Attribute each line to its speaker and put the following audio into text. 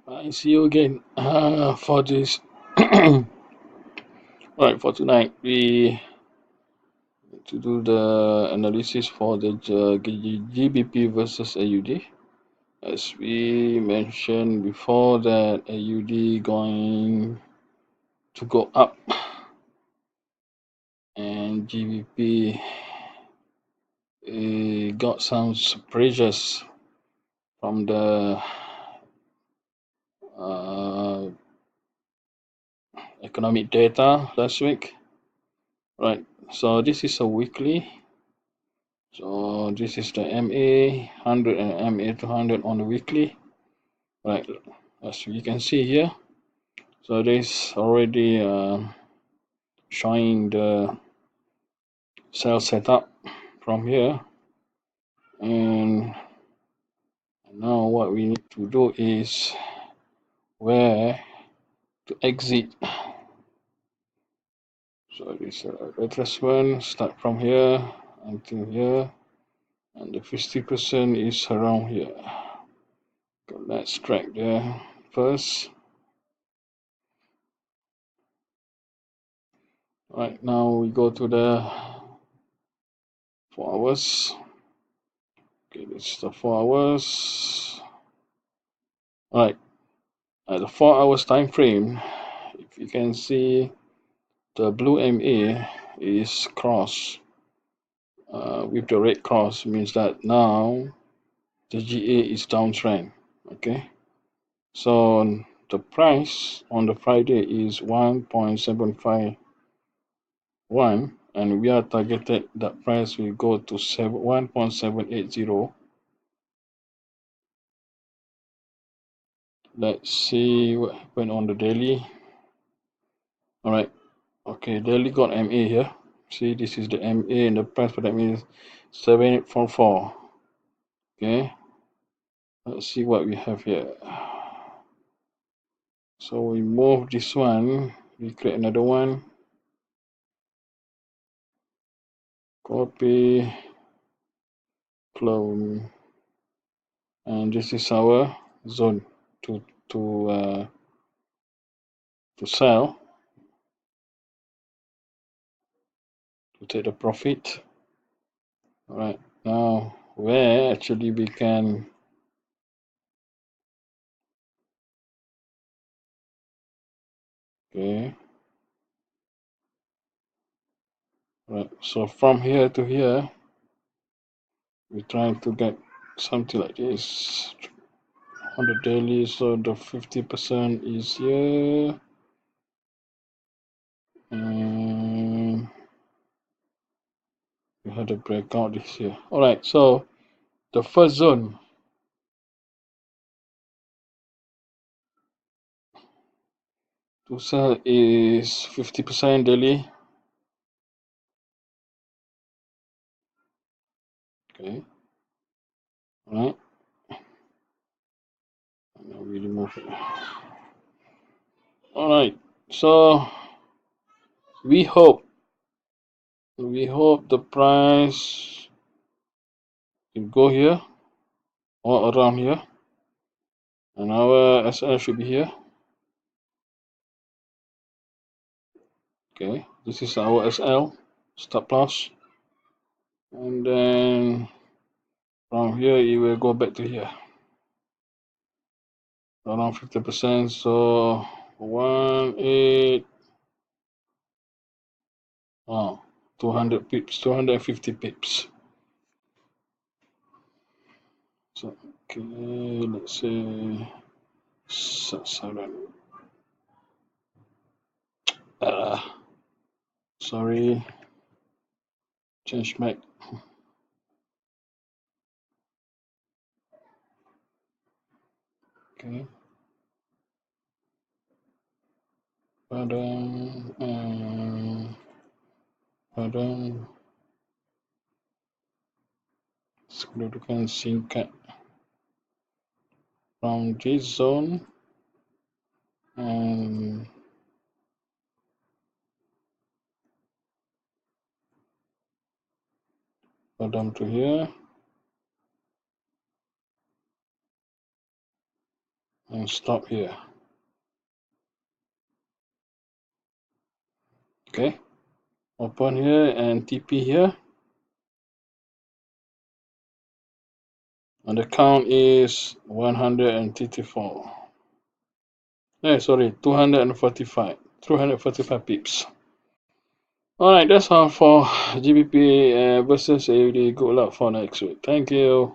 Speaker 1: I see you again for this. Right, for tonight, we to do the analysis for the GBP versus AUD. As we mentioned before, that AUD going to go up and GBP got some pressures from the uh, economic data last week. Right, so this is a weekly. So this is the MA 100 and MA 200 on the weekly. Right, as you can see here. So this already showing the cell setup from here. And now what we need to do is where to exit. So this retracement start from here until here, and the 50% is around here. So let's track there first. Right, now we go to the 4 hours. Okay, this is the 4 hours. Right, at the 4 hours time frame, if you can see, the blue MA is cross with the red cross, means that now the GA is downtrend. Okay, so the price on the Friday is 1.751, and we are targeted that price will go to 1.780. Let's see what happened on the daily. All right, okay, daily got MA here. See, this is the MA, and the price for that means 7844. Okay, let's see what we have here. So we move this one, we create another one, copy, clone, and this is our zone to sell, to take the profit. All right, now where actually we can okay. Right, so from here to here, we're trying to get something like this on the daily. So the 50% is here, and we have to break out this here. All right, so the first zone to sell is 50% daily. Okay, all right, and now we remove it. All right, so we hope the price will go here or around here, and our SL should be here. Okay, this is our SL stop loss, and then from here it will go back to here around 50%. So 18 200 pips, 250 pips. So okay, let's say 7. Sorry, change back. Okay, pardon, kedudukan singkat from this zone and down to here. and stop here. Okay, open here and TP here. And the count is 134. Sorry, 245. 245 pips. Alright, that's all for GBP versus AUD. Good luck for next week. Thank you.